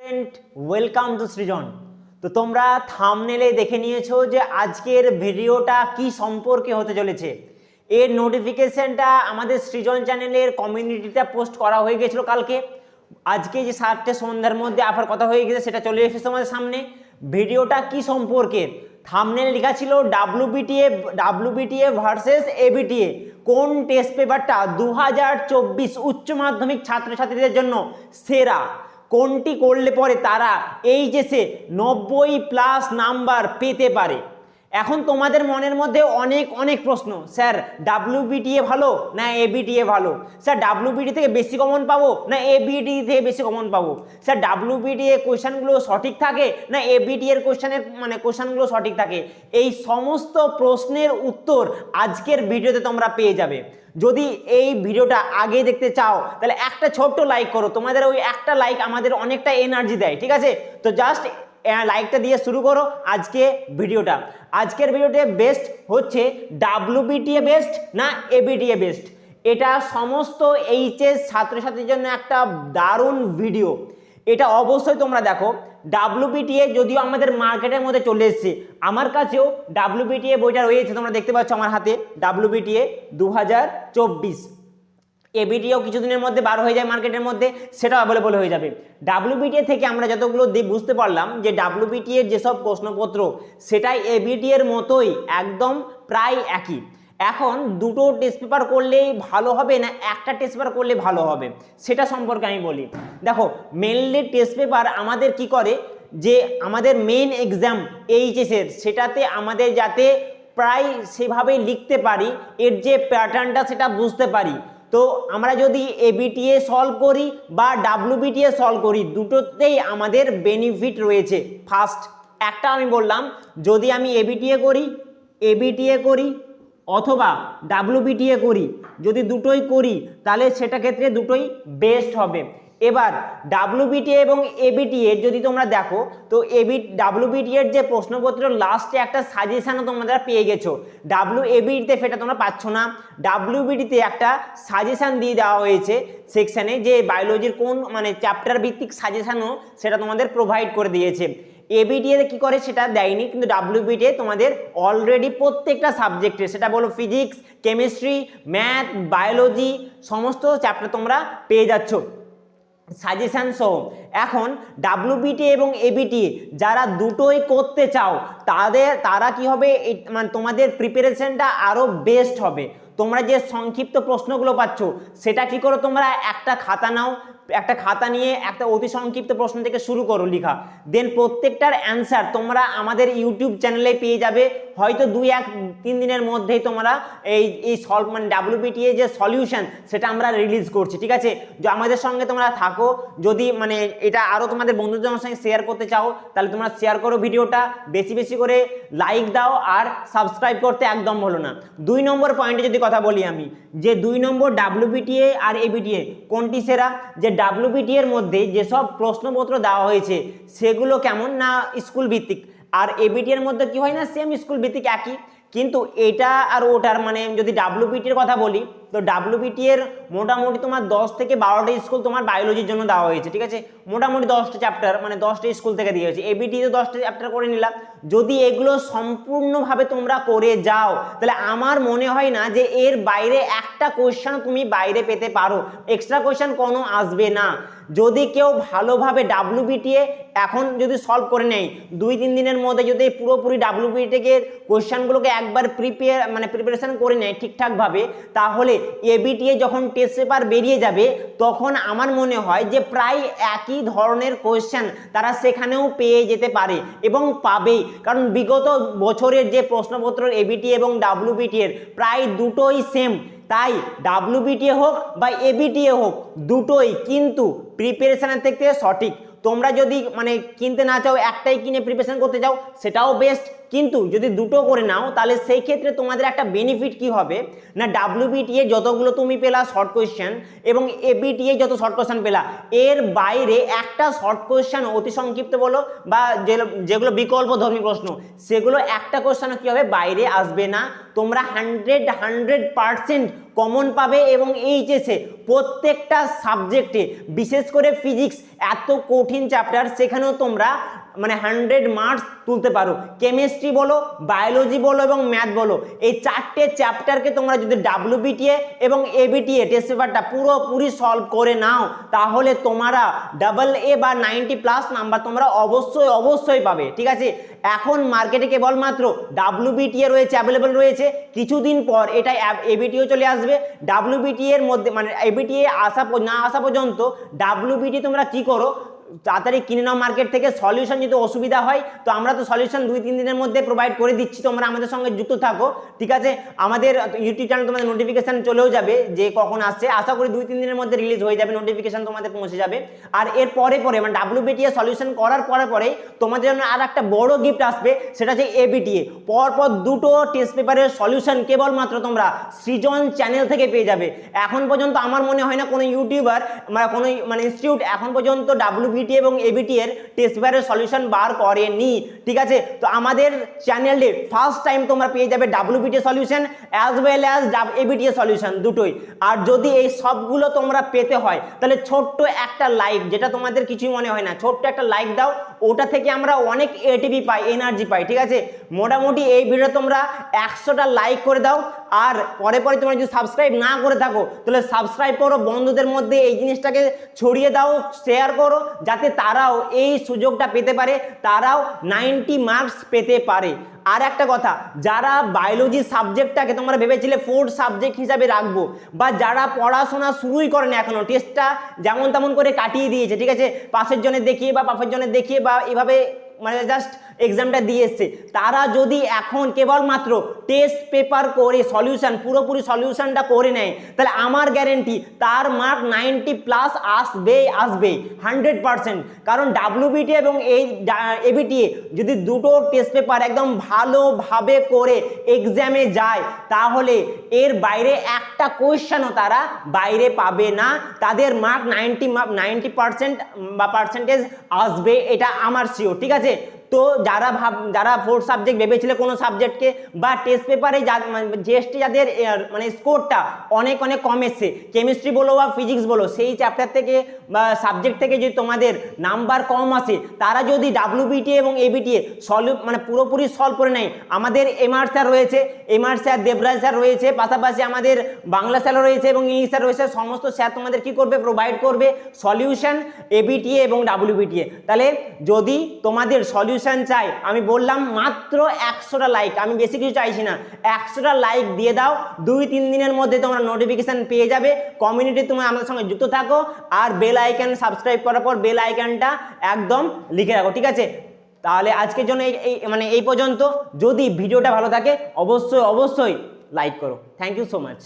Welcome to সৃজন। তো তোমরা থাম্বনেলে দেখে নিয়েছো যে আজকের ভিডিওটা কি সম্পর্কে হতে চলেছে। এর নোটিফিকেশনটা আমাদের সৃজন চ্যানেলের কমিউনিটিতে পোস্ট করা হয়ে গেছিলো কালকে। আজকে যে 7টে সন্ধ্যার মধ্যে আবার কথা হয়ে গেছে সেটা চলে এসেছে তোমাদের সামনে। ভিডিওটা কি সম্পর্কে থাম্বনেলে লেখা ছিল ডাব্লিউবিটিএ ভার্সেস এবিটিএ, কোন টেস্ট পেপারটা 2024 উচ্চ মাধ্যমিক ছাত্রছাত্রীদের জন্য সেরা, কোনটি করলে পরে তারা এইচএসে 90+ নাম্বার পেতে পারে। এখন তোমাদের মনের মধ্যে অনেক প্রশ্ন, স্যার ডাব্লিউবিটিএ ভালো না এবিটিএ ভালো, স্যার ডাব্লিউবিটি থেকে বেশি কমন পাবো না এবিটি থেকে বেশি কমন পাবো, স্যার ডাব্লিউবিটিএ কোয়েশ্চেনগুলো সঠিক থাকে না এবিটি এর কোয়েশ্চেনগুলো সঠিক থাকে। এই সমস্ত প্রশ্নের উত্তর আজকের ভিডিওতে তোমরা পেয়ে যাবে। যদি এই ভিডিওটা আগে দেখতে চাও তাহলে একটা ছোট্ট লাইক করো, তোমাদের ওই একটা লাইক আমাদের অনেকটা এনার্জি দেয়, ঠিক আছে? তো জাস্ট লাইকটা দিয়ে শুরু করো আজকে ভিডিওটা। আজকের ভিডিওতে বেস্ট হচ্ছে ডাব্লিউবিটিএ বেস্ট না এবিটিএ বেস্ট। এটা সমস্ত এইচএস ছাত্রছাত্রীর জন্য একটা দারুণ ভিডিও, এটা অবশ্যই তোমরা দেখো। ডাব্লিউবিটিএ যদিও আমাদের মার্কেটের মধ্যে চলে এসেছে, আমার কাছেও ডাব্লিউবিটিএ বইটা রয়েছে, তোমরা দেখতে পাচ্ছ আমার হাতে ডাব্লিউবিটিএ 2024। এবিটিও কিছুদিনের মধ্যে বার হয়ে যায় মার্কেটের মধ্যে, সেটাও অ্যাভেলেবল হয়ে যাবে। ডাব্লিউবিটিএ থেকে আমরা যতগুলো বুঝতে পারলাম যে ডাব্লিউবিটিএর যেসব প্রশ্নপত্র সেটাই এবিটিএর মতোই একদম প্রায় একই। এখন দুটো টেস্ট পেপার করলেই ভালো হবে না একটা টেস্ট পেপার করলে ভালো হবে, সেটা সম্পর্কে আমি বলি। দেখো মেনলি টেস্ট পেপার আমাদের কি করে যে আমাদের মেন এক্সাম এইচএসের সেটাতে আমাদের যাতে প্রায় সেভাবেই লিখতে পারি, এর যে প্যাটার্নটা সেটা বুঝতে পারি। তো আমরা যদি এবিটিএ সলভ করি বা ডাব্লিউবিটিএ সলভ করি দুটোতেই আমাদের বেনিফিট রয়েছে। ফার্স্ট একটা আমি বললাম, যদি আমি এবিটিএ করি অথবা ডাব্লিউবিটিএ করি, যদি দুটোই করি তাহলে সেটা ক্ষেত্রে দুটোই বেস্ট হবে। এবার ডাব্লিউবিটিএ এবং এবিটিএ যদি তোমরা দেখো তো ডাব্লিউবিটিএ এর যে প্রশ্নপত্র লাস্টে একটা সাজেশনও তোমরা পেয়ে গেছো, এবিটিতে সেটা তোমরা পাচ্ছ না। ডাব্লিউবিটিতে একটা সাজেশন দিয়ে দেওয়া হয়েছে সেকশানে, যে বায়োলজির কোন চ্যাপ্টার ভিত্তিক সাজেশনও সেটা তোমাদের প্রোভাইড করে দিয়েছে। এবিটিএ কি করে সেটা দেয়নি, কিন্তু ডাব্লিউবিটিএ তোমাদের অলরেডি প্রত্যেকটা সাবজেক্টে, সেটা বলো ফিজিক্স, কেমিস্ট্রি, ম্যাথ, বায়োলজি, সমস্ত চ্যাপ্টার তোমরা পেয়ে যাচ্ছ সাজেশন সহ। এখন ডাব্লিউবিটিএ এবং এবিটিএ যারা দুটোই করতে চাও তারা কি হবে, তোমাদের প্রিপারেশনটা আরও বেস্ট হবে। তোমরা যে সংক্ষিপ্ত প্রশ্নগুলো পাচ্ছ সেটা কি করো, তোমরা একটা খাতা নাও, একটা খাতা নিয়ে একটা অতি সংক্ষিপ্ত প্রশ্ন থেকে শুরু করো লেখা, দেন প্রত্যেকটার অ্যান্সার তোমরা আমাদের ইউটিউব চ্যানেলে পেয়ে যাবে। হয়তো 2-3 দিনের মধ্যেই তোমরা এই সলভ ডাব্লিউবিটিএ যে সলিউশন সেটা আমরা রিলিজ করছি, ঠিক আছে? যে আমাদের সঙ্গে তোমরা থাকো, যদি এটা আরও তোমাদের বন্ধুদের সঙ্গে শেয়ার করতে চাও তাহলে তোমরা শেয়ার করো ভিডিওটা, বেশি করে লাইক দাও, আর সাবস্ক্রাইব করতে একদম ভুলো না। 2 নম্বর পয়েন্টে যদি কথা বলি আমি, যে 2 নম্বর ডাব্লিউবিটিএ আর এবিটিএ কোনটি সেরা, যে ডাব্লিউবিটিএ এর মধ্যে যেসব প্রশ্নপত্র দেওয়া হয়েছে সেগুলো কেমন না স্কুল ভিত্তিক, আর এবিটি এর মধ্যে কি হয় না সেম স্কুল ভিত্তিক একই, কিন্তু এটা আর ওটার যদি ডাব্লিউবিটি এর কথা বলি তো ডাব্লিউবিটি এর মোটামুটি তোমার 10 থেকে 12টা স্কুল তোমার বায়োলজির জন্য দেওয়া হয়েছে, ঠিক আছে? মোটামুটি 10টা চ্যাপ্টার 10টা স্কুল থেকে দিয়ে হয়েছে। এবিটি তে 10টা চ্যাপ্টার করে নিলাম। যদি এগুলো সম্পূর্ণভাবে তোমরা করে যাও তাহলে আমার মনে হয় না যে এর বাইরে একটা কোয়েশ্চেন তুমি বাইরে পেতে পারো, এক্সট্রা কোয়েশ্চেন কোনো আসবে না। যদি কেউ ভালোভাবে ডাব্লিউবিটিএ এখন যদি সলভ করে নেয় 2-3 দিনের মধ্যে, যদি পুরোপুরি ডাব্লিউবিটিএ এর কোয়েশ্চেনগুলোকে একবার প্রিপারেশন করে নেয় ঠিকঠাকভাবে, তাহলে এবিটিএ যখন টেস্ট পেপার বেরিয়ে যাবে তখন আমার মনে হয় যে প্রায় একই ধরনের কোয়েশ্চেন তারা সেখানেও পেয়ে যেতে পারে এবং পাবেই, কারণ বিগত বছরের যে প্রশ্নপত্র এবিটিএ এবং ডাব্লিউবিটিএ এর প্রায় দুটোই সেম। তাই ডাব্লিউবিটিএ হোক বা এবিটিএ হোক দুটোই কিন্তু প্রিপারেশনের থেকে সঠিক। তোমরা যদি কিনতে না চাও, একটাই কিনে প্রিপারেশন করতে চাও সেটাও বেস্ট, কিন্তু যদি দুটো করে নাও তাহলে সেই ক্ষেত্রে তোমাদের একটা বেনিফিট কি হবে না, WBTA যতগুলো তুমি পেলা শর্ট কোয়েশ্চেন এবং ABTA যত শর্ট কোয়েশ্চেন পেলা, এর বাইরে একটা শর্ট কোয়েশ্চেন অতি সংক্ষিপ্ত বলো বা যেগুলো বিকল্প ধর্মী প্রশ্ন, সেগুলো একটা কোয়েশ্চেনও কি হবে বাইরে আসবে না। তোমরা 100% কমন পাবে এবং এইচএসে প্রত্যেকটা সাবজেক্টে, বিশেষ করে ফিজিক্স এত কঠিন চ্যাপ্টার, সেখানেও তোমরা মানে 100 মার্কস তুলতে পারো। কেমিস্ট্রি বলো, বায়োলজি বলো এবং ম্যাথ বলো, এই চারটে চ্যাপ্টারকে তোমরা যদি WBTA এবং ABTA টেস্ট পেপারটা পুরোপুরি সলভ করে নাও, তাহলে তোমরা AA বা 90+ নাম্বার তোমরা অবশ্যই পাবে। ঠিক আছে, এখন মার্কেটে কেবলমাত্র WBTA রয়েছে, অ্যাভেলেবল রয়েছে, কিছুদিন পর এটা ABTA চলে আসবে। WBTA এর মধ্যে মানে ABTA না আসা পর্যন্ত WBTA তোমরা কি করো, তাড়াতাড়ি কিনে নাও মার্কেট থেকে। সলিউশন যদি অসুবিধা হয় তো আমরা তো সলিউশন 2-3 দিনের মধ্যে প্রোভাইড করে দিচ্ছি, তোমরা আমাদের সঙ্গে যুক্ত থাকো। ঠিক আছে, আমাদের ইউটিউব চ্যানেল তোমাদের নোটিফিকেশন চলেও যাবে যে কখন আসছে, আশা করি 2-3 দিনের মধ্যে রিলিজ হয়ে যাবে, নোটিফিকেশন তোমাদের পৌঁছে যাবে। আর এর পরে মানে WBTA সলিউশন করার পরে তোমাদের জন্য আর একটা বড় গিফট আসবে, সেটা হচ্ছে ABTA। পরপর দুটো টেস্ট পেপারের সলিউশন কেবলমাত্র তোমরা সৃজন চ্যানেল থেকে পেয়ে যাবে। এখন পর্যন্ত আমার মনে হয় না কোনো ইউটিউবার কোনো ইনস্টিটিউট এখন পর্যন্ত WBTA এবং ABTA এর টেস্ট পেপারের সলিউশন বার করেনি। ঠিক আছে, তো আমাদের চ্যানেলে ফার্স্ট টাইম তোমরা পেয়ে যাবে WBTA solution as well as ABTA solution দুটোই। আর যদি এই সবগুলো তোমরা পেতে হয় তাহলে ছোট্ট একটা লাইক, যেটা তোমাদের কিছুই মনে হয় না, ছোট্ট একটা লাইক দাও, ওটা থেকে আমরা অনেক ATP পাই, এনার্জি পাই। ঠিক আছে, মোটামুটি এই ভিডিও তোমরা 100টা লাইক করে দাও। আর পরে তোমরা যদি সাবস্ক্রাইব না করে থাকো তাহলে সাবস্ক্রাইব করো, বন্ধুদের মধ্যে এই জিনিসটাকে ছড়িয়ে দাও, শেয়ার করো, যাতে তারাও এই সুযোগটা পেতে পারে, তারাও 90 মার্কস পেতে পারে। আর একটা কথা, যারা বায়োলজি সাবজেক্টটাকে তোমরা ভেবেছিলে 4th সাবজেক্ট হিসাবে রাখবো, বা যারা পড়াশোনা শুরুই করেনি এখনো, টেস্টটা যেমন তেমন করে কাটিয়ে দিয়েছে, ঠিক আছে, পাশের জনের দেখিয়ে বা পাশের জনের দেখিয়ে বা এভাবে জাস্ট এক্সামটা দিয়ে এসছে, তারা যদি এখন কেবলমাত্র টেস্ট পেপার করে সলিউশন পুরোপুরি সলিউশনটা করে নেয়, তাহলে আমার গ্যারেন্টি তার মার্ক 90+ আসবে 100%। কারণ WBTA এবং এই ABTA যদি দুটো টেস্ট পেপার একদম ভালোভাবে করে এক্সামে যায়, তাহলে এর বাইরে একটা কোয়েশ্চেনও তারা বাইরে পাবে না, তাদের মার্ক 90% বা পার্সেন্টেজ আসবে, এটা আমার শিওর। ঠিক আছে, তো যারা 4th সাবজেক্ট ভেবেছিল কোনো সাবজেক্টকে বা টেস্ট পেপারে জিএসটি যাদের স্কোরটা অনেক কম এসছে, কেমিস্ট্রি বলো বা ফিজিক্স বলো, সেই চ্যাপ্টার থেকে বা সাবজেক্ট থেকে যদি তোমাদের নাম্বার কম আসে, তারা যদি WBTA এবং ABTA পুরোপুরি সলভ করে নেয়, আমাদের MR স্যার রয়েছে, MR স্যার, দেবরাজ স্যার রয়েছে, পাশাপাশি আমাদের বাংলা স্যার রয়েছে এবং ইংলিশ স্যার রয়েছে, সমস্ত স্যার তোমাদের কি করবে, প্রোভাইড করবে সলিউশন ABTA এবং WBTA। তাহলে যদি তোমাদের সলিউশন চাই, আমি বললাম মাত্র 100টা লাইক, আমি বেশি কিছু চাইছি না, 100টা লাইক দিয়ে দাও, 2-3 দিনের মধ্যে তোমরা নোটিফিকেশন পেয়ে যাবে। কমিউনিটি তোমরা আমাদের সঙ্গে যুক্ত থাকো, আর বেল আইকন সাবস্ক্রাইব করার পর বেল আইকনটা একদম লিখে রাখো। ঠিক আছে, তাহলে আজকের জন্য এই পর্যন্ত। যদি ভিডিওটা ভালো থাকে অবশ্যই লাইক করো। Thank you so much.